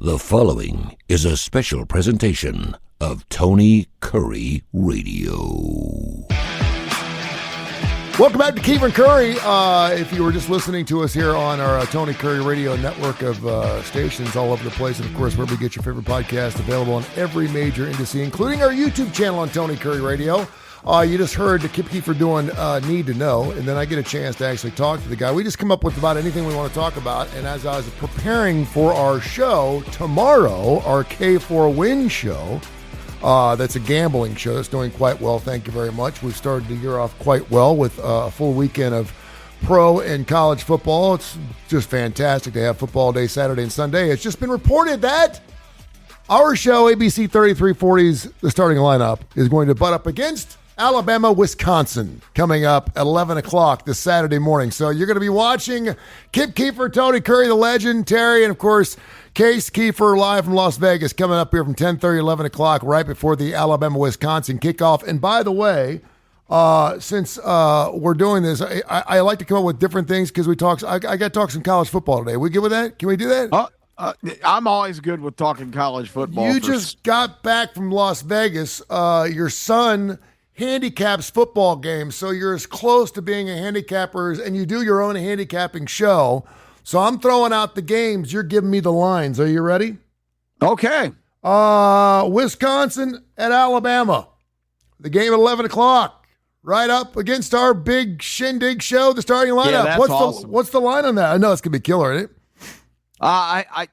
The following is a special presentation of Tony Kurre Radio. Welcome back to Keefer and Kurre. If you were just listening to us here on our Tony Kurre Radio network of stations all over the place, and of course, wherever you get your favorite podcast, available on every major industry, including our YouTube channel on Tony Kurre Radio. You just heard the Keefer doing Need to Know, and then I get a chance to actually talk to the guy. We just come up with about anything we want to talk about, and as I was preparing for our show tomorrow, our K4 Win show, that's a gambling show that's doing quite well, thank you very much. We've started the year off quite well with a full weekend of pro and college football. It's just fantastic to have football day Saturday and Sunday. It's just been reported that our show, ABC 3340's The Starting Lineup, is going to butt up against Alabama, Wisconsin, coming up at 11 o'clock this Saturday morning. So you're going to be watching Keefer, Tony Kurre, the legend, Terry, and of course, Case Keefer live from Las Vegas coming up here from 10:30, 11 o'clock right before the Alabama-Wisconsin kickoff. And by the way, since we're doing this, I like to come up with different things because I got to talk some college football today. We good with that? Can we do that? I'm always good with talking college football. You just got back from Las Vegas. Your son handicaps football games, so you're as close to being a handicapper and you do your own handicapping show. So I'm throwing out the games. You're giving me the lines. Are you ready? Okay. Wisconsin at Alabama. The game at 11 o'clock. Right up against our big shindig show, the starting lineup. Yeah, that's awesome. What's the line on that? I know it's going to be killer, isn't it? I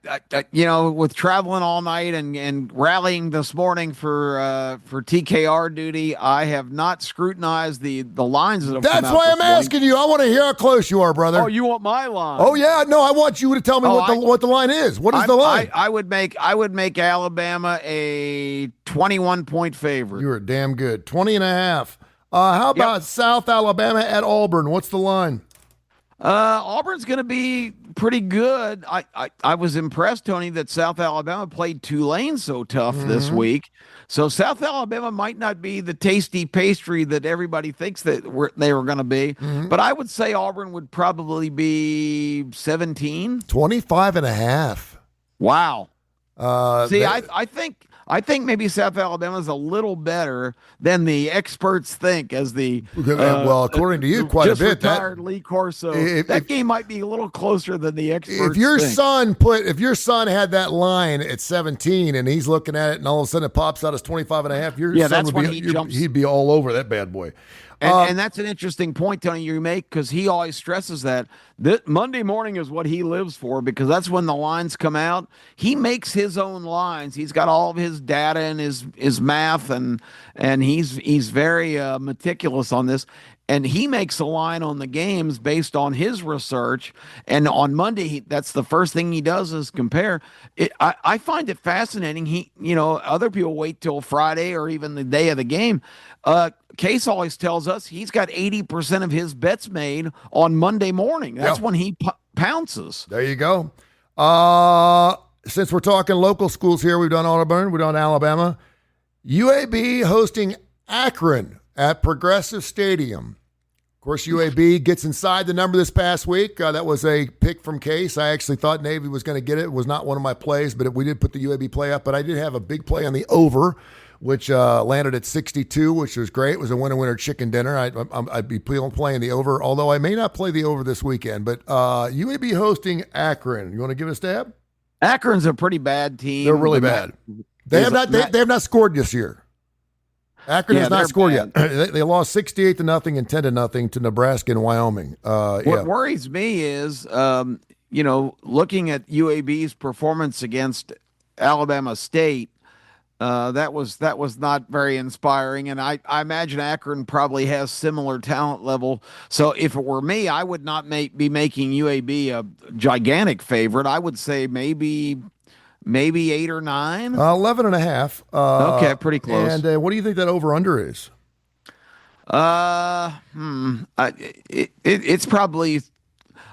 with traveling all night and rallying this morning for TKR duty, I have not scrutinized the lines that have come out. That's why I'm asking you. I want to hear how close you are, brother. Oh, you want my line? Oh yeah, no, I want you to tell me what the line is. What is the line? I would make Alabama a 21-point favorite. You are damn good. 20.5. How about South Alabama at Auburn? What's the line? Auburn's going to be pretty good. I was impressed, Tony, that South Alabama played Tulane so tough this week. So South Alabama might not be the tasty pastry that everybody thinks that they were going to be. But I would say Auburn would probably be 17. 25.5. Wow. I think maybe South Alabama is a little better than the experts think. Well, according to you, quite a bit. Retired Lee Corso. That game might be a little closer than the experts. If your think. son had that line at 17 and he's looking at it, and all of a sudden it pops out as 25.5, he'd be all over that bad boy. And that's an interesting point, Tony, you make, because he always stresses that Monday morning is what he lives for, because that's when the lines come out. He makes his own lines. He's got all of his data and his math, and he's very meticulous on this. And he makes a line on the games based on his research. And on Monday, that's the first thing he does is compare. I find it fascinating. Other people wait till Friday or even the day of the game. Case always tells us he's got 80% of his bets made on Monday morning. That's when he pounces. There you go. Since we're talking local schools here, we've done Auburn, we've done Alabama. UAB hosting Akron at Progressive Stadium. Of course, UAB gets inside the number this past week. That was a pick from Case. I actually thought Navy was going to get it. It was not one of my plays, but we did put the UAB play up. But I did have a big play on the over, which landed at 62, which was great. It was a winner chicken dinner. I'd be playing the over, although I may not play the over this weekend. But UAB hosting Akron. You want to give it a stab? Akron's a pretty bad team. They're really bad. They have not scored this year. Akron has not scored yet. They lost 68-0 and 10-0 to Nebraska and Wyoming. What worries me is, looking at UAB's performance against Alabama State, that was not very inspiring, and I imagine Akron probably has similar talent level. So if it were me, I would not be making UAB a gigantic favorite. I would say maybe 8 or 9. 11.5. Okay, pretty close. And what do you think that over/under is? It's probably,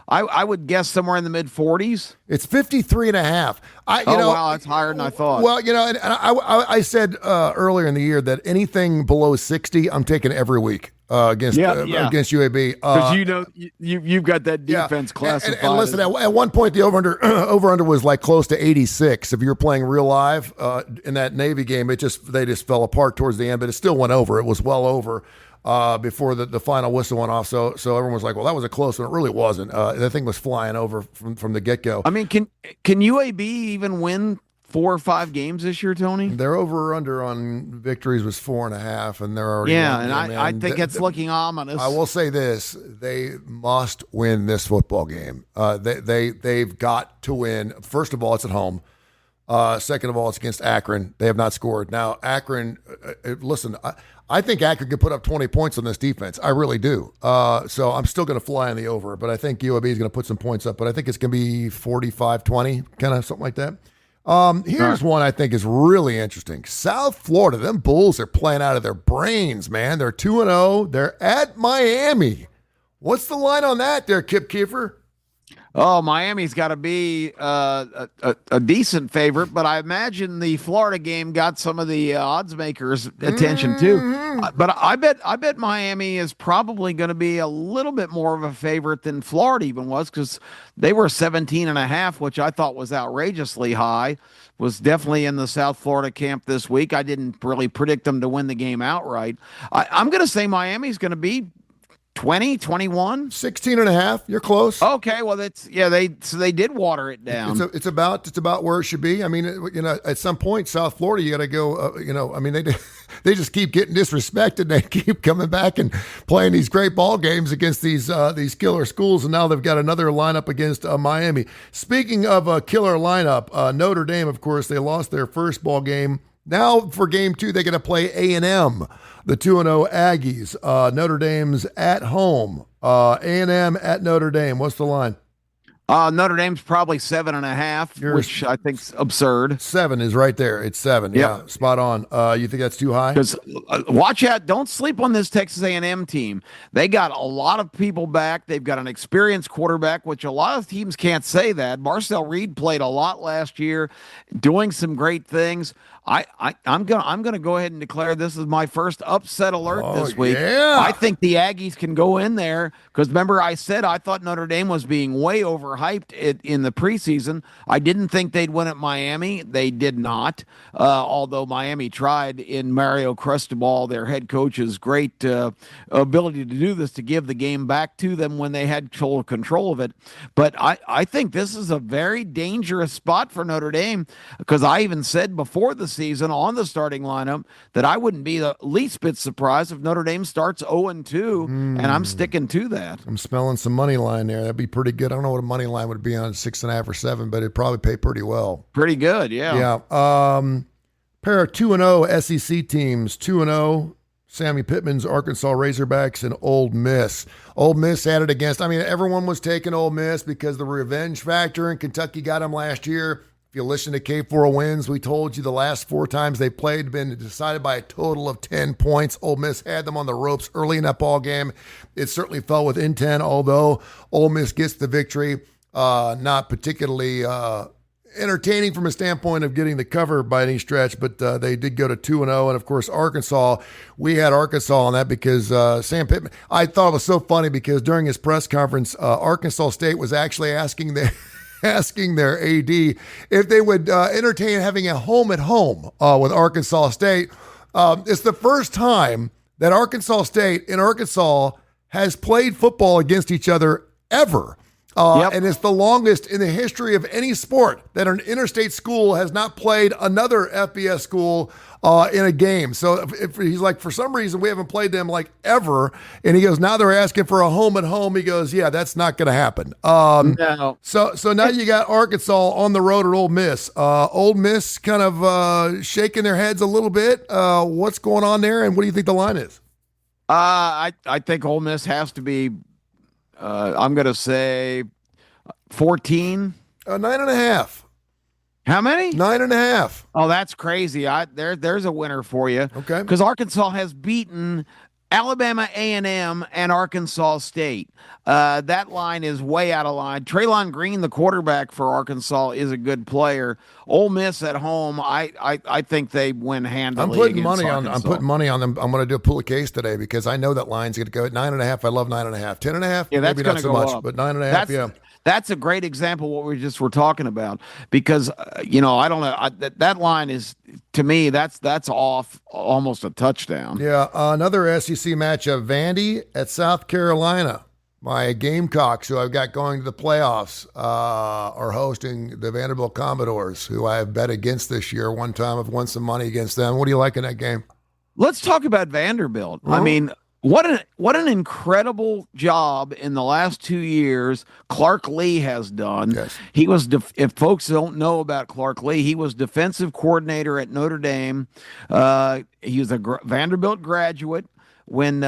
I would guess somewhere in the mid 40s. It's 53.5. Wow, that's higher than I thought. Well, and I said earlier in the year that anything below 60, I'm taking every week. against UAB. Because you've got that defense classified. And listen, at one point the over under was like close to 86. If you were playing real live in that Navy game, they just fell apart towards the end, but it still went over. It was well over before the final whistle went off. So everyone was like, well, that was a close one. It really wasn't. The thing was flying over from the get go. I mean, can UAB even win 4 or 5 games this year, Tony? Their over under on victories was 4.5, and they're already I think it's looking ominous. I will say this: they must win this football game. They've got to win. First of all, it's at home. Second of all, it's against Akron. They have not scored. Now, Akron, listen, I think Akron could put up 20 points on this defense. I really do. So I'm still going to fly on the over, but I think UAB is going to put some points up. But I think it's going to be 45-20, kind of something like that. Here's one I think is really interesting. South Florida, them Bulls are playing out of their brains, man. They're 2-0. They're at Miami. What's the line on that there, Kip Keefer? Oh, Miami's got to be a decent favorite, but I imagine the Florida game got some of the odds makers' attention too. But I bet Miami is probably going to be a little bit more of a favorite than Florida even was, because they were 17.5, which I thought was outrageously high. Was definitely in the South Florida camp this week. I didn't really predict them to win the game outright. I'm going to say Miami's going to be 20, 21? 16.5. You're close. Okay, well they did water it down. It's about where it should be. I mean, at some point, South Florida, you got to go. I mean, they just keep getting disrespected. They keep coming back and playing these great ball games against these killer schools, and now they've got another lineup against Miami. Speaking of a killer lineup, Notre Dame, of course, they lost their first ball game. Now for game 2, they're going to play A&M, the 2-0 Aggies. Notre Dame's at home. A&M at Notre Dame. What's the line? Notre Dame's probably 7.5, which I think's absurd. 7 is right there. It's 7. Yep. Yeah, spot on. You think that's too high? Because watch out! Don't sleep on this Texas A&M team. They got a lot of people back. They've got an experienced quarterback, which a lot of teams can't say that. Marcel Reed played a lot last year, doing some great things. I'm gonna go ahead and declare this is my first upset alert this week. Yeah. I think the Aggies can go in there because remember I said I thought Notre Dame was being way overhyped in the preseason. I didn't think they'd win at Miami. They did not. Although Miami tried in Mario Cristobal, their head coach's great ability to do this, to give the game back to them when they had total control of it. But I think this is a very dangerous spot for Notre Dame, because I even said before the season on the starting lineup that I wouldn't be the least bit surprised if Notre Dame starts 0-2, and I'm sticking to that. I'm smelling some money line there. That'd be pretty good. I don't know what a money line would be on 6.5 or 7, but it'd probably pay pretty well. Pretty good, yeah. Yeah. Pair of 2-0 SEC teams, 2-0. Sammy Pittman's Arkansas Razorbacks and Ole Miss. Ole Miss had it against, everyone was taking Ole Miss because the revenge factor, and Kentucky got them last year. If you listen to K4 Wins, we told you the last 4 times they played had been decided by a total of 10 points. Ole Miss had them on the ropes early in that ball game. It certainly fell within 10, although Ole Miss gets the victory. Not particularly entertaining from a standpoint of getting the cover by any stretch, but they did go to 2-0. And, of course, Arkansas, we had Arkansas on that because Sam Pittman, I thought it was so funny because during his press conference, Arkansas State was actually asking their AD if they would entertain having a home at home with Arkansas State. It's the first time that Arkansas State and Arkansas has played football against each other ever. And it's the longest in the history of any sport that an interstate school has not played another FBS school in a game. So if he's like, for some reason, we haven't played them like ever. And he goes, now they're asking for a home at home. He goes, yeah, that's not going to happen. No. So now you got Arkansas on the road at Ole Miss. Ole Miss kind of shaking their heads a little bit. What's going on there? And what do you think the line is? I think Ole Miss has to be, I'm going to say 14. 9.5. How many? 9.5. Oh, that's crazy. There's a winner for you. Okay. Because Arkansas has beaten Alabama A&M and Arkansas State. That line is way out of line. Traylon Green, the quarterback for Arkansas, is a good player. Ole Miss at home, I think they win handily. I'm putting against money Arkansas. I'm putting money on them. I'm going to pull a case today because I know that line's going to go at 9.5. I love 9.5. 10.5, Yeah, that's maybe going not to so go much, up. but 9.5. Yeah. That's a great example of what we just were talking about because I don't know that line is, to me, that's off almost a touchdown. Yeah, another SEC matchup, Vandy at South Carolina. My Gamecocks, who I've got going to the playoffs, are hosting the Vanderbilt Commodores, who I have bet against this year. One time I've won some money against them. What do you like in that game? Let's talk about Vanderbilt. I mean, what an incredible job in the last 2 years Clark Lee has done. Yes. He was if folks don't know about Clark Lee, he was defensive coordinator at Notre Dame. He was a Vanderbilt graduate. When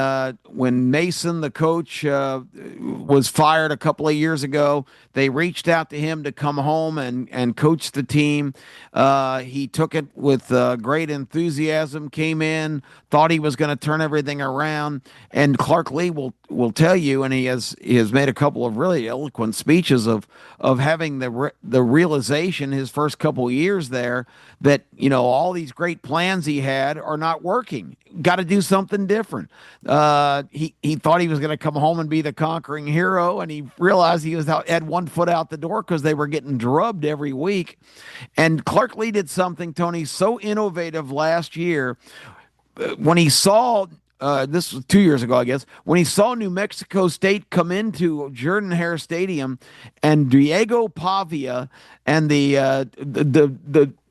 Mason, the coach, was fired a couple of years ago, they reached out to him to come home and coach the team. He took it with great enthusiasm, came in, thought he was going to turn everything around. And Clark Lee will tell you, and he has made a couple of really eloquent speeches of having the realization his first couple of years there that all these great plans he had are not working. Got to do something different. He thought he was going to come home and be the conquering hero, and he realized he had 1 foot out the door because they were getting drubbed every week. And Clark Lee did something, Tony, so innovative last year when he saw. This was 2 years ago, I guess, when he saw New Mexico State come into Jordan-Hare Stadium, and Diego Pavia and the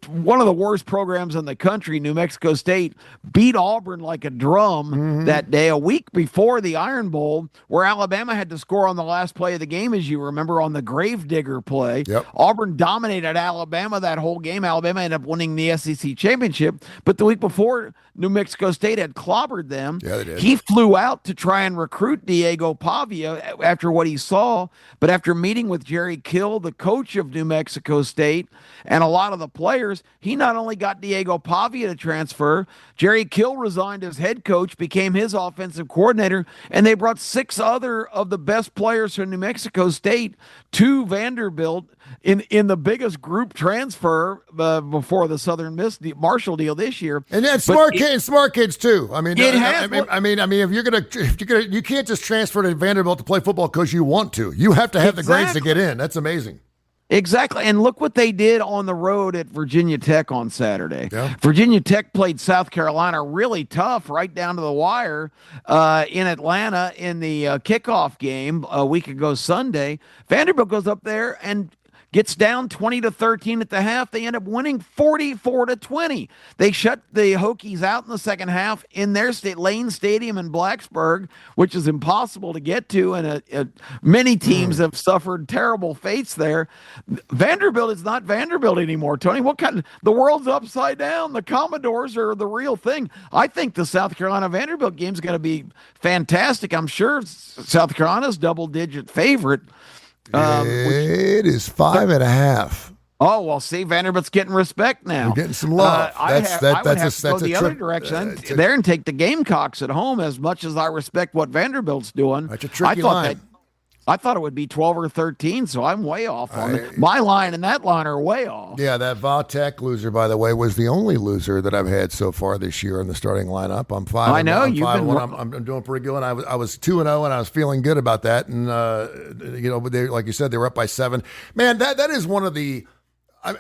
one of the worst programs in the country, New Mexico State, beat Auburn like a drum that day, a week before the Iron Bowl, where Alabama had to score on the last play of the game, as you remember, on the Gravedigger play. Yep. Auburn dominated Alabama that whole game. Alabama ended up winning the SEC championship, but the week before, New Mexico State had clobbered them. Yeah, they did. He flew out to try and recruit Diego Pavia after what he saw, but after meeting with Jerry Kill, the coach of New Mexico State, and a lot of the players, he not only got Diego Pavia to transfer, Jerry Kill resigned as head coach, became his offensive coordinator, and they brought 6 other of the best players from New Mexico State to Vanderbilt in the biggest group transfer before the Southern Miss Marshall deal this year. And then smart kids too. I mean, if you're gonna, you can't just transfer to Vanderbilt to play football because you want to. You have to have the grades to get in. That's amazing. Exactly. And look what they did on the road at Virginia Tech on Saturday. Yeah. Virginia Tech played South Carolina really tough, right down to the wire, in Atlanta in the kickoff game a week ago Sunday. Vanderbilt goes up there and gets down 20-13 at the half. They end up winning 44-20. They shut the Hokies out in the second half in their Lane Stadium in Blacksburg, which is impossible to get to, and many teams have suffered terrible fates there. Vanderbilt is not Vanderbilt anymore, Tony. The world's upside down. The Commodores are the real thing. I think the South Carolina Vanderbilt game is going to be fantastic. I'm sure South Carolina's double-digit favorite. It is 5.5. Oh, well, see, Vanderbilt's getting respect now. You're getting some love. I would have to go the other direction there and take the Gamecocks at home. As much as I respect what Vanderbilt's doing, that's a tricky line. I thought it would be 12 or 13, so I'm way off on it. My line and that line are way off. Yeah, that Vautech loser, by the way, was the only loser that I've had so far this year in the starting lineup. I'm 5. I know I'm doing pretty good. I was 2-0, and I was feeling good about that. And like you said, they were up by 7. Man, that is one of the.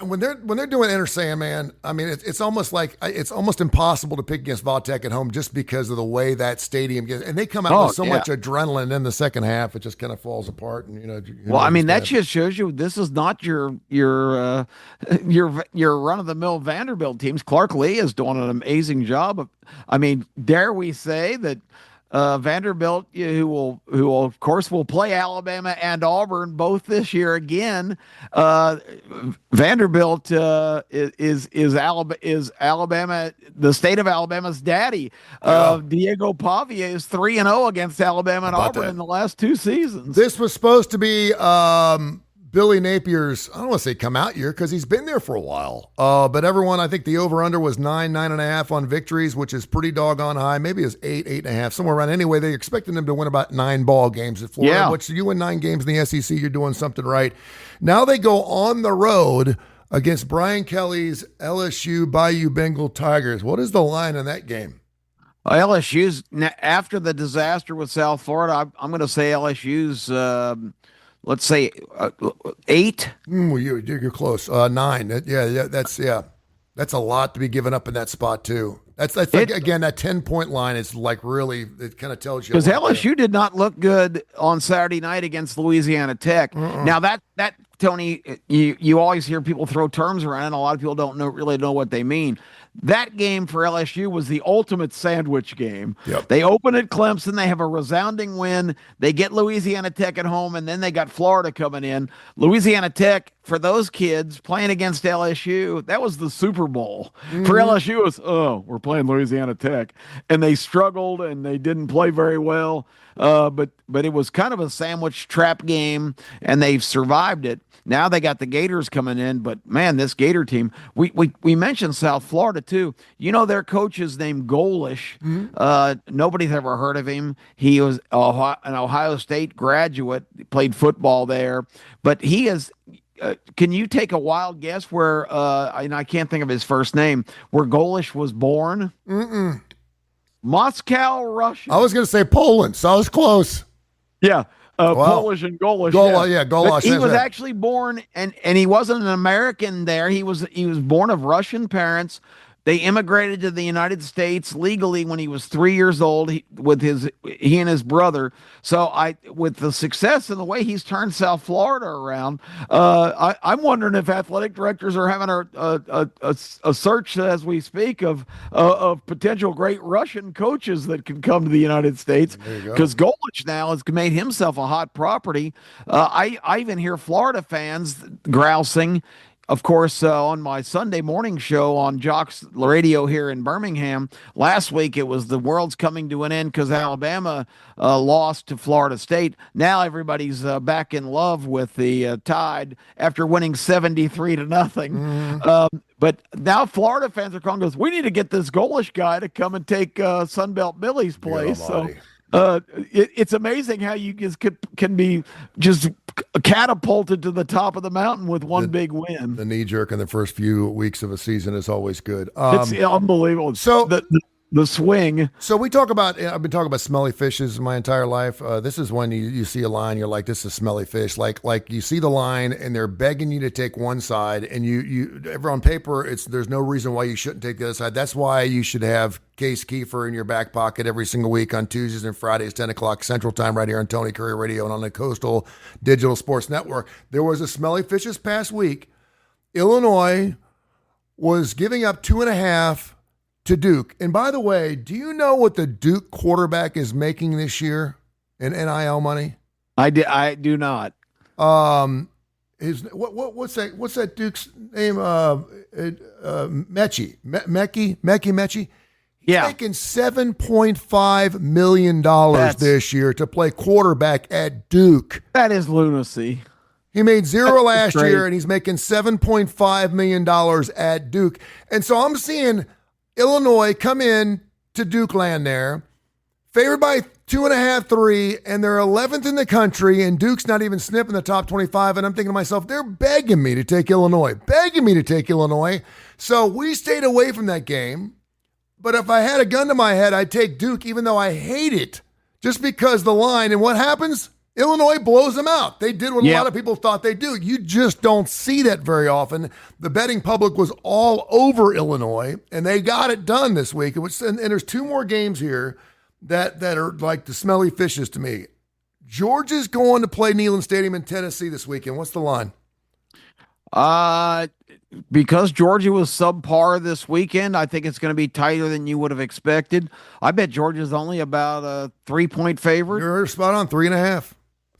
When they're doing Enter Sandman, I mean it's almost like it's almost impossible to pick against Vautech at home just because of the way that stadium gets, and they come out with so much adrenaline in the second half, it just kind of falls apart. And well, I mean that just shows you this is not your run of the mill Vanderbilt teams. Clark Lee is doing an amazing job. I mean, dare we say that Vanderbilt, who will of course will play Alabama and Auburn both this year again. Vanderbilt is Alabama, the state of Alabama's daddy. Diego Pavia is 3-0 against Alabama and Auburn in the last 2 seasons. This was supposed to be Billy Napier's, I don't want to say come out year because he's been there for a while. But everyone, I think the over-under was 9.5 on victories, which is pretty doggone high. Maybe it's 8.5, somewhere around. Anyway, they're expecting them to win about 9 ball games at Florida. Yeah. Which you win 9 games in the SEC, you're doing something right. Now they go on the road against Brian Kelly's LSU Bayou Bengal Tigers. What is the line in that game? LSU's, after the disaster with South Florida, I'm going to say LSU's, let's say 8. Well, you're close. 9. That's a lot to be given up in that spot too. That's like, again, that 10-point line is like really, it kind of tells you. Because LSU did not look good on Saturday night against Louisiana Tech. Now that Tony, you always hear people throw terms around, and a lot of people don't really know what they mean. That game for LSU was the ultimate sandwich game. Yep. They open at Clemson. They have a resounding win. They get Louisiana Tech at home, and then they got Florida coming in. Louisiana Tech, for those kids playing against LSU, that was the Super Bowl. For LSU, it was, we're playing Louisiana Tech. And they struggled, and they didn't play very well. But it was kind of a sandwich trap game, and they've survived it. Now they got the Gators coming in, but man, this Gator team, we mentioned South Florida too. You know, their coach is named Golish. Nobody's ever heard of him. He was an Ohio State graduate, played football there, but he is. Can you take a wild guess where, and I can't think of his first name, where Golish was born? Moscow, Russia. I was going to say Poland, so I was close. Yeah. Polish and Golish. Golish. He was actually born, and he wasn't an American there. He was born of Russian parents. They immigrated to the United States legally when he was 3 years old. He and his brother. So with the success and the way he's turned South Florida around, I'm wondering if athletic directors are having a search as we speak of potential great Russian coaches that can come to the United States. Because Golich now has made himself a hot property. I even hear Florida fans grousing. Of course, on my Sunday morning show on Jock's Radio here in Birmingham, last week it was the world's coming to an end because Alabama lost to Florida State. Now everybody's back in love with the Tide after winning 73-0. But now Florida fans are calling, goes, we need to get this Golish guy to come and take Sunbelt Billy's place. So it's amazing how you just can be just catapulted to the top of the mountain with one big win. The knee jerk in the first few weeks of a season is always good. It's unbelievable. So the swing. So I've been talking about smelly fishes my entire life. This is when you see a line, you're like, this is smelly fish. Like you see the line and they're begging you to take one side, and you on paper, there's no reason why you shouldn't take the other side. That's why you should have Case Keefer in your back pocket every single week on Tuesdays and Fridays, 10 o'clock Central Time, right here on Tony Curry Radio and on the Coastal Digital Sports Network. There was a smelly fish this past week. Illinois was giving up 2.5 to Duke. And by the way, do you know what the Duke quarterback is making this year in NIL money? I do not. What's that Duke's name? Mechie. He's making $7.5 million this year to play quarterback at Duke. That is lunacy. He made $0 last year, and he's making $7.5 million at Duke. And so I'm seeing Illinois come in to Duke land there, favored by 2.5, 3, and they're 11th in the country, and Duke's not even sniffing the top 25. And I'm thinking to myself, they're begging me to take Illinois. So we stayed away from that game. But if I had a gun to my head, I'd take Duke, even though I hate it, just because the line. And what happens? Illinois blows them out. They did what a lot of people thought they'd do. You just don't see that very often. The betting public was all over Illinois, and they got it done this week. And there's 2 more games here that are like the smelly fishes to me. Georgia's going to play Neyland Stadium in Tennessee this weekend. What's the line? Because Georgia was subpar this weekend, I think it's going to be tighter than you would have expected. I bet Georgia's only about a 3-point favorite. You're spot on, 3.5.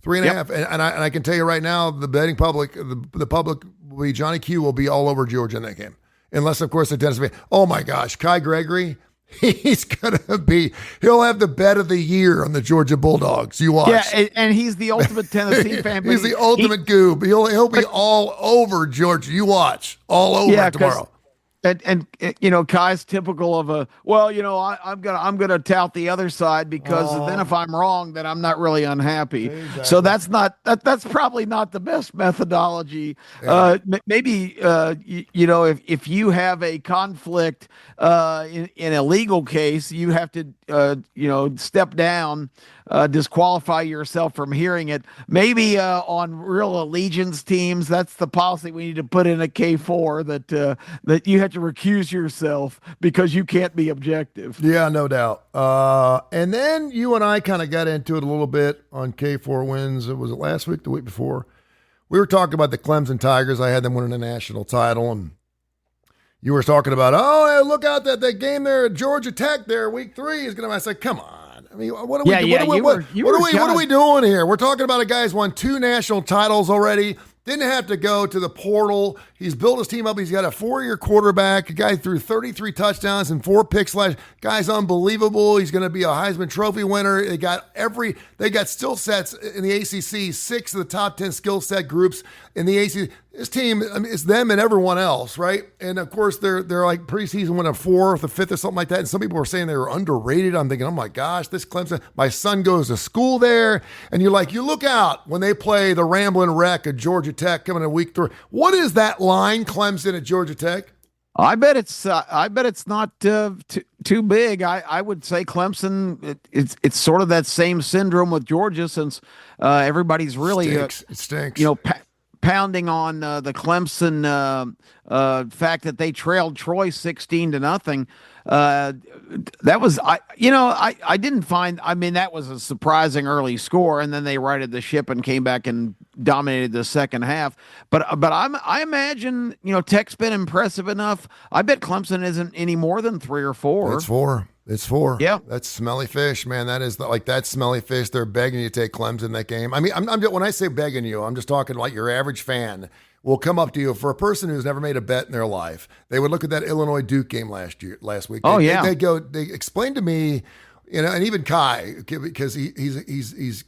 3.5. And I can tell you right now, the betting public, the public will be, Johnny Q will be all over Georgia in that game. Unless, of course, the Tennessee. Oh my gosh, Kai Gregory, He'll have the bet of the year on the Georgia Bulldogs. You watch. Yeah, and he's the ultimate Tennessee fan. He's the ultimate goob. He'll be all over Georgia. You watch. All over it tomorrow. And Kai's typical of I'm gonna tout the other side because then if I'm wrong, then I'm not really unhappy. Exactly. So that's probably not the best methodology. Yeah. Maybe if you have a conflict in a legal case, you have to step down. Disqualify yourself from hearing it. Maybe on real allegiance teams, that's the policy we need to put in a K4 that you have to recuse yourself because you can't be objective. Yeah, no doubt. And then you and I kind of got into it a little bit on K4 wins. Was it last week, the week before? We were talking about the Clemson Tigers. I had them winning a national title, and you were talking about, hey, look out that game there at Georgia Tech there, week 3 is going to. I said, come on. I mean, what are we doing here? We're talking about a guy who's won 2 national titles already. Didn't have to go to the portal. He's built his team up. He's got a 4-year quarterback. A guy threw 33 touchdowns and 4 picks last. Guy's unbelievable. He's going to be a Heisman Trophy winner. They got skill sets in the ACC. 6 of the top 10 skill set groups in the ACC. This team, I mean, it's them and everyone else, right? And of course, they're like preseason win a 4th, a 5th, or something like that. And some people were saying they were underrated. I'm thinking, oh my gosh, this Clemson. My son goes to school there, and you look out when they play the Ramblin' Wreck at Georgia Tech coming in week 3. What is that line, Clemson at Georgia Tech? I bet it's not too big. I would say Clemson. It's sort of that same syndrome with Georgia, since everybody's really it stinks. Pounding on the Clemson fact that they trailed Troy 16-0. That was I didn't find. I mean, that was a surprising early score, and then they righted the ship and came back and dominated the second half. But I imagine Tech's been impressive enough. I bet Clemson isn't any more than 3 or 4. It's 4. Yeah, that's smelly fish, man. That is that smelly fish. They're begging you to take Clemson that game. I mean, I'm when I say begging you, I'm just talking like your average fan will come up to you. For a person who's never made a bet in their life, they would look at that Illinois Duke game last week. They explained to me, and even Kai, because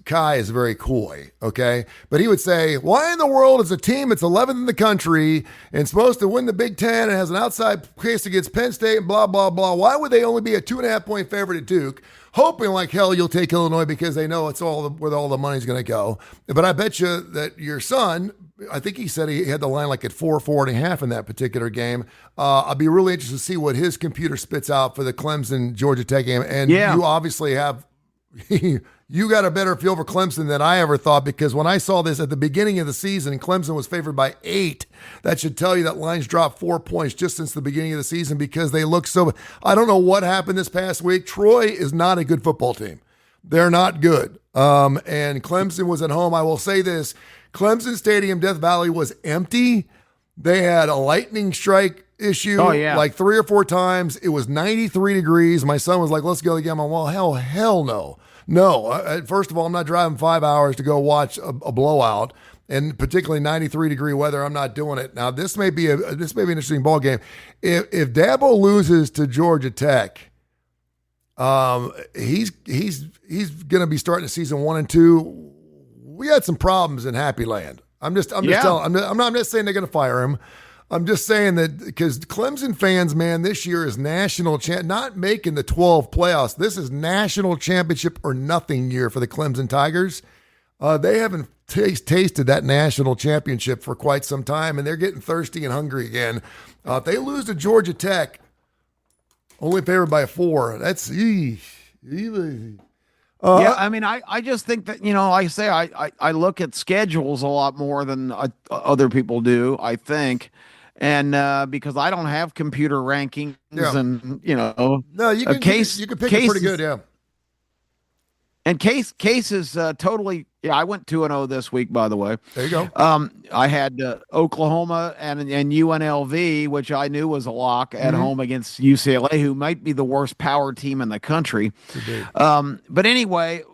Kai is very coy, okay? But he would say, why in the world is a team that's 11th in the country and supposed to win the Big Ten and has an outside case against Penn State and blah, blah, blah, why would they only be a 2.5-point favorite at Duke, hoping like hell you'll take Illinois because they know it's where all the money's going to go? But I bet you that your son, I think he said he had the line like at 4.5 in that particular game. I'd be really interested to see what his computer spits out for the Clemson Georgia Tech game. And you obviously have you got a better feel for Clemson than I ever thought, because when I saw this at the beginning of the season, Clemson was favored by 8. That should tell you that lines dropped 4 points just since the beginning of the season because they look so. I don't know what happened this past week. Troy is not a good football team. They're not good. And Clemson was at home. I will say this. Clemson Stadium, Death Valley, was empty. They had a lightning strike issue like 3 or 4 times. It was 93 degrees. My son was like, let's go to the game. I'm like, well, hell no. No. First of all, I'm not driving 5 hours to go watch a blowout, and particularly 93-degree weather. I'm not doing it. Now, this may be an interesting ball game. If Dabo loses to Georgia Tech, he's going to be starting the season 1 and 2. We had some problems in Happy Land. I'm just telling. I'm not saying they're going to fire him. I'm just saying that because Clemson fans, man, this year is national not making the 12 playoffs. This is national championship or nothing year for the Clemson Tigers. They haven't tasted that national championship for quite some time, and they're getting thirsty and hungry again. If they lose to Georgia Tech, only favored by 4. That's I mean, I just think that, I look at schedules a lot more than other people do, I think. And because I don't have computer rankings and, No, you can pick it pretty good, yeah. And Case is totally. Yeah, I went 2-0 this week, by the way. There you go. I had Oklahoma and UNLV, which I knew was a lock at home against UCLA, who might be the worst power team in the country. But anyway,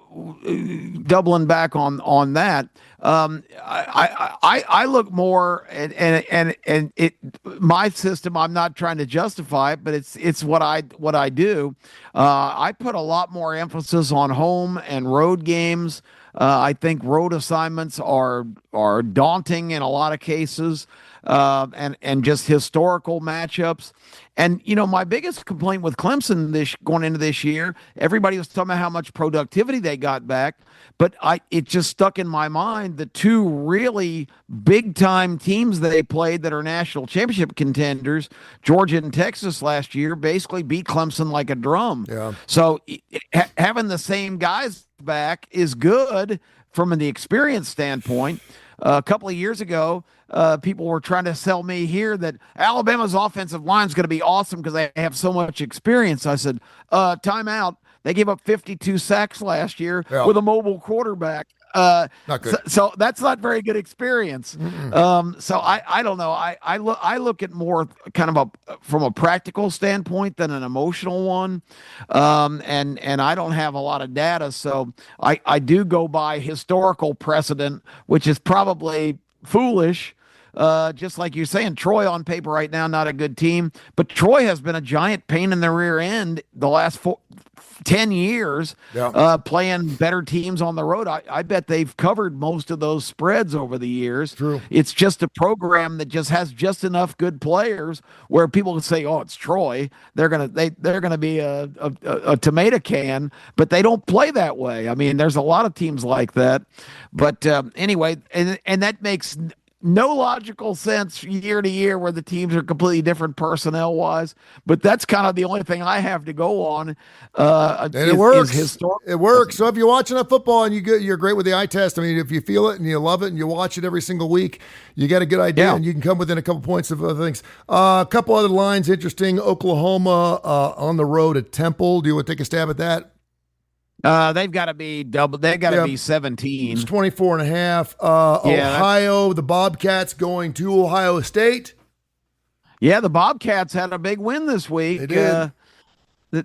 doubling back on that, I look more and it my system. I'm not trying to justify it, but it's what I do. I put a lot more emphasis on home and road games. I think road assignments are daunting in a lot of cases, and just historical matchups. And my biggest complaint with Clemson this going into this year, everybody was talking about how much productivity they got back, but it just stuck in my mind the two really big time teams they played that are national championship contenders, Georgia and Texas last year, basically beat Clemson like a drum. Yeah. So having the same guys back is good from the experience standpoint. A couple of years ago, people were trying to sell me here that Alabama's offensive line is going to be awesome because they have so much experience. I said, time out. They gave up 52 sacks last year with a mobile quarterback. Not good. So that's not very good experience. So I don't know. I look at more kind of from a practical standpoint than an emotional one. And I don't have a lot of data. So I do go by historical precedent, which is probably foolish. Just like you're saying, Troy on paper right now, not a good team, but Troy has been a giant pain in the rear end the last 10 years, playing better teams on the road. I bet they've covered most of those spreads over the years. True. It's just a program that just has just enough good players where people can say, "Oh, it's Troy. They're gonna be a tomato can," but they don't play that way. I mean, there's a lot of teams like that. But anyway, and that makes no logical sense year to year where the teams are completely different personnel wise, but that's kind of the only thing I have to go on. And it works. It works. So if you're watching a football and you're great with the eye test, I mean, if you feel it and you love it and you watch it every single week, you got a good idea and you can come within a couple points of other things. A couple other lines, interesting. Oklahoma on the road at Temple. Do you want to take a stab at that? They've got to be double. They've got to be 17. It's 24.5. Ohio, the Bobcats going to Ohio State. Yeah, the Bobcats had a big win this week. They did.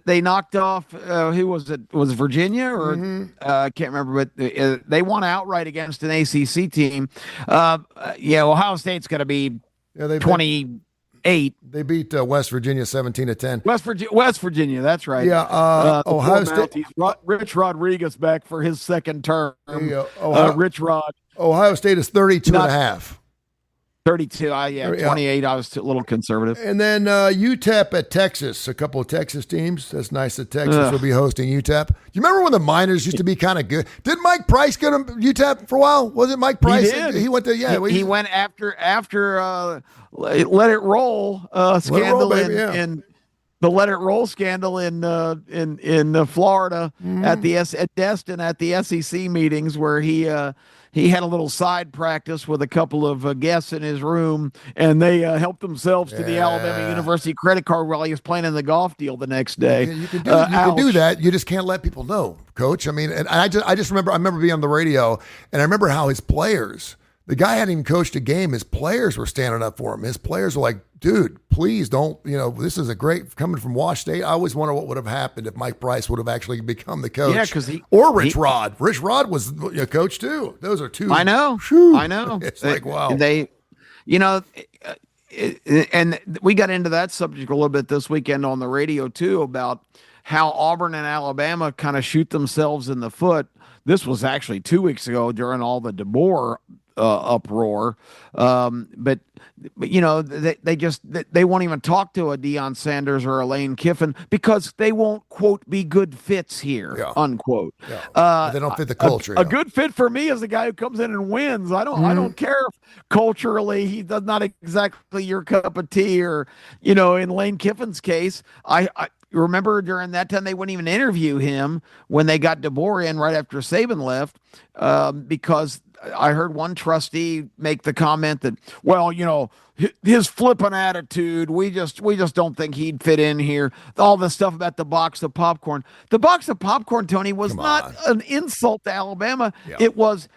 They knocked off, who was it? Was Virginia or I can't remember, but they won outright against an ACC team. Ohio State's going to be 28. They beat West Virginia 17-10. West Virginia, that's right. Yeah, Ohio State. Rich Rodriguez back for his second term. Rich Rod. Ohio State is 32.5. 32. 28. I was a little conservative. And then UTEP at Texas. A couple of Texas teams. That's nice that Texas will be hosting UTEP. You remember when the Miners used to be kind of good? Did Mike Price go to UTEP for a while? Was it Mike Price? He did. He went to He went after Let It Roll scandal in the Let It Roll scandal in Florida at Destin at the SEC meetings where he had a little side practice with a couple of guests in his room, and they helped themselves to the Alabama University credit card while he was playing in the golf deal the next day. You can do that. You just can't let people know, Coach. I mean, and I just remember being on the radio, and I remember how his players. The guy hadn't even coached a game. His players were standing up for him. His players were like, dude, please don't, this is a great, coming from Wash State. I always wonder what would have happened if Mike Price would have actually become the coach. Yeah, because Rich Rod. Rich Rod was a coach too. Those are two. I know. Whew. I know. It's like, wow. And we got into that subject a little bit this weekend on the radio too about how Auburn and Alabama kind of shoot themselves in the foot. This was actually 2 weeks ago during all the DeBoer uproar. But they won't even talk to a Deion Sanders or a Lane Kiffin because they won't, quote, be good fits here, unquote. Yeah. They don't fit the culture. A good fit for me is the guy who comes in and wins. I don't care if culturally he's not exactly your cup of tea or, in Lane Kiffin's case, I remember during that time they wouldn't even interview him when they got DeBoer in right after Saban left, because I heard one trustee make the comment that, his flippant attitude, we just don't think he'd fit in here. All the stuff about the box of popcorn. The box of popcorn, Tony, was not an insult to Alabama. Yeah. It was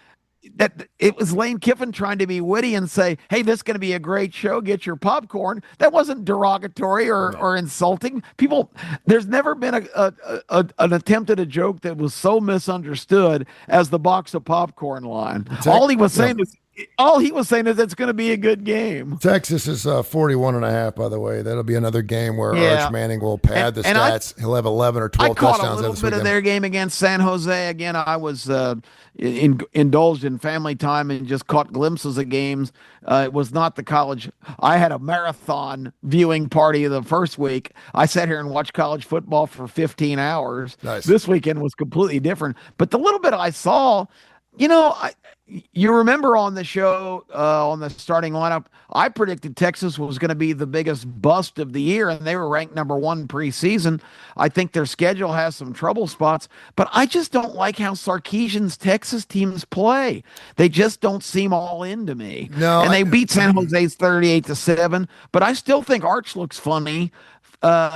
that it was Lane Kiffin trying to be witty and say, "Hey, this is going to be a great show. Get your popcorn." That wasn't derogatory or insulting. People, there's never been an attempt at a joke that was so misunderstood as the box of popcorn line. All he was saying is it's going to be a good game. Texas is 41.5, by the way. That'll be another game where Arch Manning will pad the stats. He'll have 11 or 12 touchdowns. I caught a little bit of their game against San Jose. Again, I was indulged in family time and just caught glimpses of games. It was not the college. I had a marathon viewing party the first week. I sat here and watched college football for 15 hours. Nice. This weekend was completely different. But the little bit I saw, you remember on the show, on the starting lineup, I predicted Texas was going to be the biggest bust of the year, and they were ranked number 1 preseason. I think their schedule has some trouble spots, but I just don't like how Sarkisian's Texas teams play. They just don't seem all in to me. No, and they beat San Jose's 38-7, but I still think Arch looks funny.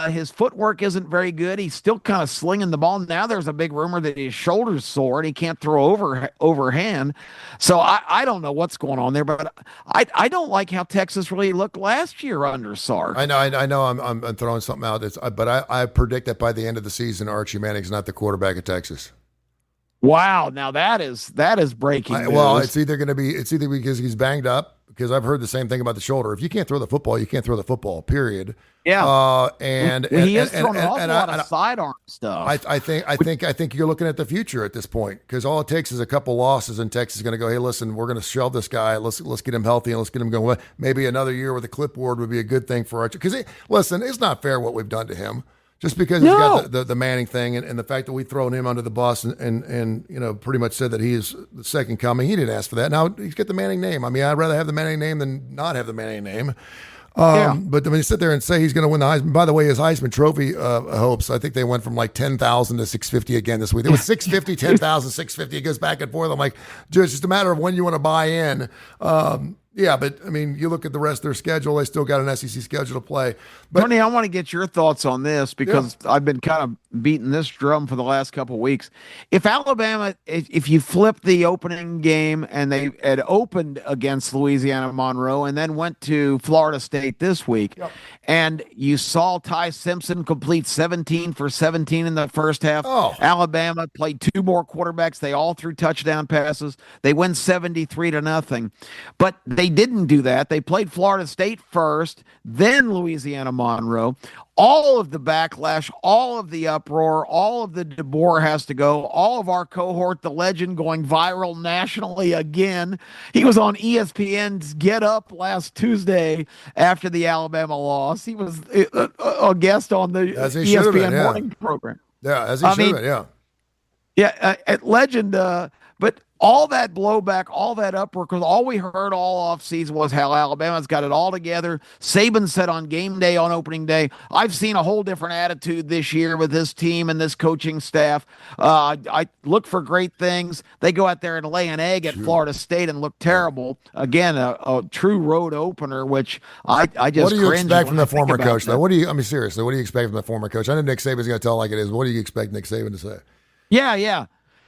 His footwork isn't very good. He's still kind of slinging the ball. Now there's a big rumor that his shoulder's sore and he can't throw overhand. So I don't know what's going on there, but I don't like how Texas really looked last year under Sark. I know. I'm throwing something out. But I predict that by the end of the season, Archie Manning's not the quarterback of Texas. Wow, now that is breaking news. Well, it's either because he's banged up, because I've heard the same thing about the shoulder. If you can't throw the football, you can't throw the football. Period. Yeah. And he has thrown an awful lot of sidearm stuff. I think you're looking at the future at this point, because all it takes is a couple losses, and Texas is going to go, hey, listen, we're going to shelve this guy. Let's get him healthy and let's get him going. Maybe another year with a clipboard would be a good thing for Archie. Because listen, it's not fair what we've done to him. Just because he's got the Manning thing and the fact that we've thrown him under the bus and pretty much said that he is the second coming. He didn't ask for that. Now he's got the Manning name. I mean, I'd rather have the Manning name than not have the Manning name. But when you sit there and say he's going to win the Heisman, by the way, his Heisman Trophy hopes, I think they went from like 10,000 to 650 again this week. It was 650, 10,000, 650. It goes back and forth. I'm like, just a matter of when you want to buy in. Yeah, but I mean, you look at the rest of their schedule, they still got an SEC schedule to play. But Tony, I want to get your thoughts on this, because I've been kind of beating this drum for the last couple of weeks. If Alabama, if you flip the opening game and they had opened against Louisiana Monroe and then went to Florida State this week, and you saw Ty Simpson complete 17 for 17 in the first half. Alabama played 2 more quarterbacks. They all threw touchdown passes. They win 73-0. But they didn't do that. They played Florida State first, then Louisiana Monroe. All of the backlash, all of the uproar, all of the DeBoer has to go, all of our cohort, the legend, going viral nationally again. He was on ESPN's Get Up last Tuesday after the Alabama loss. He was a guest on the ESPN morning program. Yeah, as he should have been, yeah. Yeah, at legend, but all that blowback, all that uproar, because all we heard all offseason was how Alabama's got it all together. Saban said on game day, on opening day, I've seen a whole different attitude this year with this team and this coaching staff. I look for great things. They go out there and lay an egg at Florida State and look terrible. Again, a true road opener, which I just What do you expect from the former coach, though? Seriously, what do you expect from the former coach? I know Nick Saban's going to tell like it is. What do you expect Nick Saban to say? Yeah.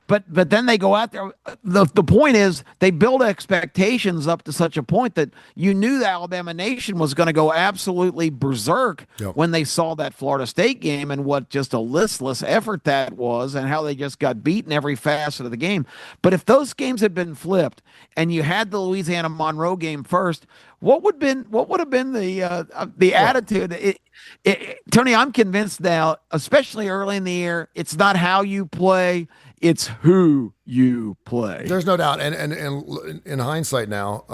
But then they go out there. The point is they build expectations up to such a point that you knew the Alabama Nation was going to go absolutely berserk when they saw that Florida State game and what just a listless effort that was and how they just got beaten every facet of the game. But if those games had been flipped and you had the Louisiana Monroe game first, what would have been the attitude? Tony, I'm convinced now, especially early in the year, it's not how you play, it's who you play. There's no doubt. And in hindsight now,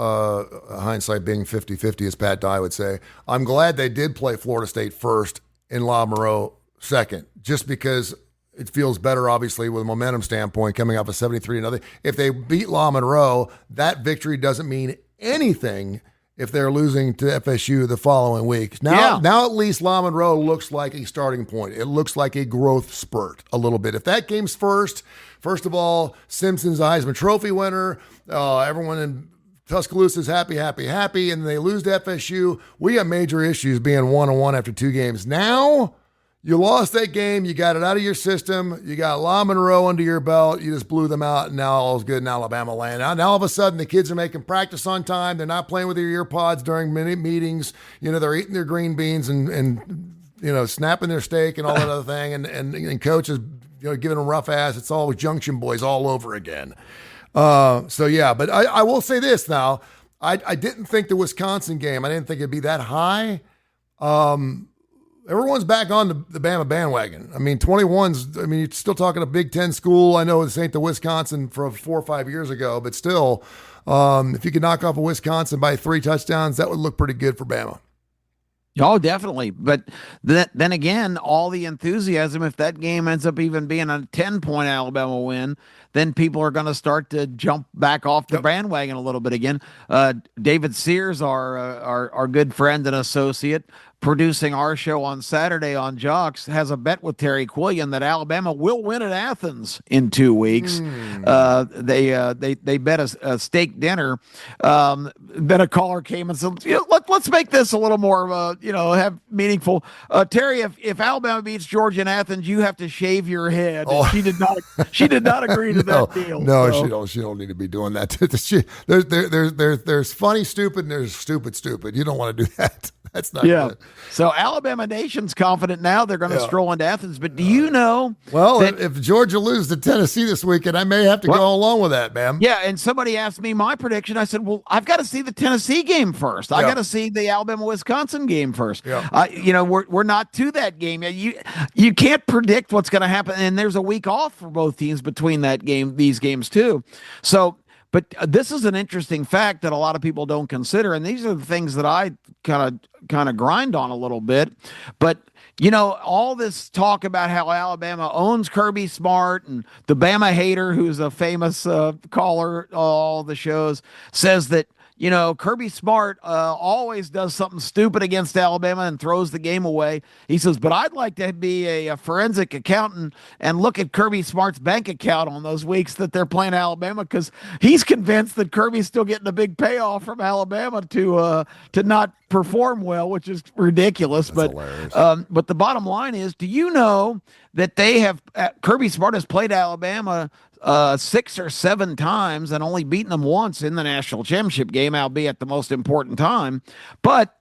hindsight being 50-50, as Pat Dye would say, I'm glad they did play Florida State first and La Monroe second, just because it feels better, obviously, with a momentum standpoint, coming off a 73-0. If they beat La Monroe, that victory doesn't mean anything if they're losing to FSU the following week. Now at least La Monroe looks like a starting point. It looks like a growth spurt a little bit. If that game's first of all, Simpson's a Heisman Trophy winner. Everyone in Tuscaloosa's happy, and they lose to FSU. We got major issues being 1-1 after 2 games. Now You lost that game. You got it out of your system. You got La Monroe under your belt. You just blew them out, and now all's good in Alabama land. Now all of a sudden, the kids are making practice on time. They're not playing with their ear pods during meetings. They're eating their green beans and snapping their steak and all that other thing. And coach is giving them rough ass. It's all Junction Boys all over again. But I will say this now. I didn't think the Wisconsin game, I didn't think it'd be that high. Everyone's back on the Bama bandwagon. 21's, you're still talking a Big Ten school. I know this ain't the Wisconsin from 4 or 5 years ago, but still, if you could knock off a Wisconsin by 3 touchdowns, that would look pretty good for Bama. Oh, definitely. But then again, all the enthusiasm, if that game ends up even being a 10-point Alabama win, then people are going to start to jump back off the bandwagon a little bit again. David Sears, our good friend and associate, producing our show on Saturday on Jocks, has a bet with Terry Quillian that Alabama will win at Athens in 2 weeks. They bet a steak dinner. Then a caller came and said, let's make this a little more, have meaningful. Terry, if Alabama beats Georgia in Athens, you have to shave your head. Oh. She did not agree to that deal. No, so. She don't need to be doing that. There's funny stupid and there's stupid. You don't want to do that. That's not good. So Alabama Nation's confident now they're going to stroll into Athens. But do you know? Well, if Georgia loses to Tennessee this weekend, I may have to go along with that, man. Yeah, and somebody asked me my prediction. I said, well, I've got to see the Tennessee game first. I got to see the Alabama-Wisconsin game first. Yeah. We're not to that game yet. You can't predict what's going to happen, and there's a week off for both teams between these games too. So. But this is an interesting fact that a lot of people don't consider, and these are the things that I kind of grind on a little bit. But all this talk about how Alabama owns Kirby Smart, and the Bama hater, who's a famous caller, all the shows, says that Kirby Smart always does something stupid against Alabama and throws the game away. He says, but I'd like to be a forensic accountant and look at Kirby Smart's bank account on those weeks that they're playing Alabama, because he's convinced that Kirby's still getting a big payoff from Alabama to not perform well, which is ridiculous. But the bottom line is, do you know that Kirby Smart has played Alabama 6 or 7 times and only beaten them once in the national championship game, albeit the most important time. But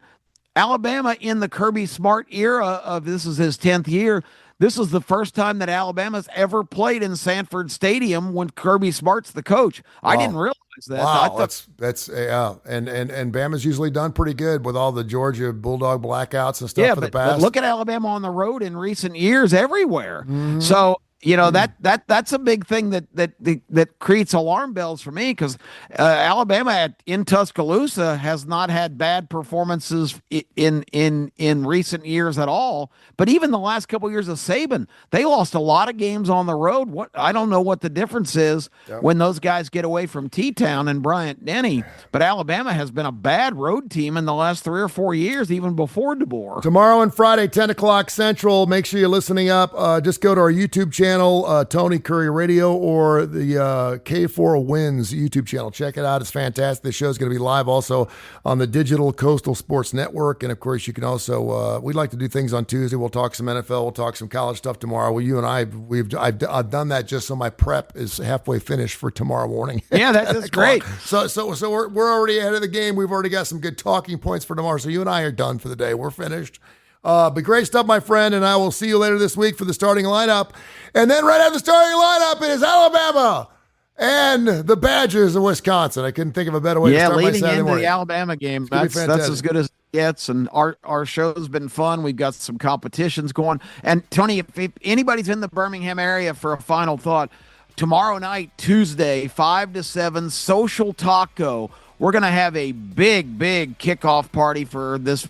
Alabama in the Kirby Smart era of this is his 10th year. This is the first time that Alabama's ever played in Sanford Stadium when Kirby Smart's the coach. Wow. I didn't realize that. Wow, that's and Bama's usually done pretty good with all the Georgia Bulldog blackouts and stuff for the past. But look at Alabama on the road in recent years everywhere. Mm-hmm. So that's a big thing that creates alarm bells for me, because Alabama in Tuscaloosa has not had bad performances in recent years at all. But even the last couple of years of Saban, they lost a lot of games on the road. I don't know what the difference is when those guys get away from T-Town and Bryant-Denny. But Alabama has been a bad road team in the last 3 or 4 years, even before DeBoer. Tomorrow and Friday, 10 o'clock Central. Make sure you're listening up. Just go to our YouTube channel. Tony Curry Radio, or the K4 Wins YouTube channel. Check it out. It's fantastic. The show is going to be live also on the Digital Coastal Sports Network. And of course, you can also, we'd like to do things on Tuesday. We'll talk some NFL. We'll talk some college stuff tomorrow. Well, you and I've done that just so my prep is halfway finished for tomorrow morning. Yeah, that's great. So we're already ahead of the game. We've already got some good talking points for tomorrow. So you and I are done for the day. We're finished. But great stuff, my friend, and I will see you later this week for the starting lineup. And then right after the starting lineup is Alabama and the Badgers of Wisconsin. I couldn't think of a better way to start my Saturday morning. Yeah, leading into the Alabama game. That's as good as it gets, and our show's been fun. We've got some competitions going. And, Tony, if anybody's in the Birmingham area, for a final thought, tomorrow night, Tuesday, 5 to 7, Social Taco. We're going to have a big kickoff party for this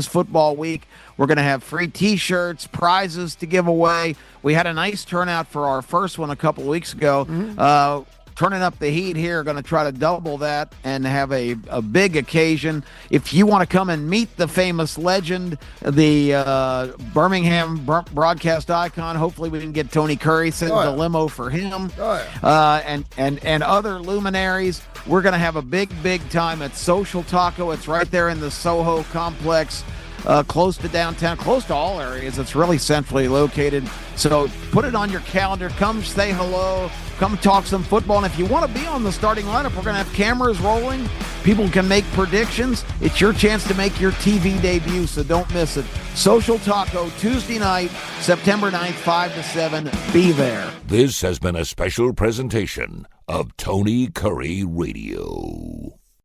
football week. We're going to have free T-shirts, prizes to give away. We had a nice turnout for our first one a couple of weeks ago. Mm-hmm. Turning up the heat here, going to try to double that and have a big occasion. If you want to come and meet the famous legend, the Birmingham broadcast icon, hopefully we can get Tony Curry, send the limo for him, and other luminaries. We're going to have a big time at Social Taco. It's right there in the Soho complex. close to downtown, close to all areas. It's really centrally located. So put it on your calendar. Come say hello. Come talk some football. And if you want to be on the starting lineup, we're going to have cameras rolling. People can make predictions. It's your chance to make your TV debut, so don't miss it. Social Taco, Tuesday night, September 9th, 5 to 7. Be there. This has been a special presentation of Tony Kurre Radio.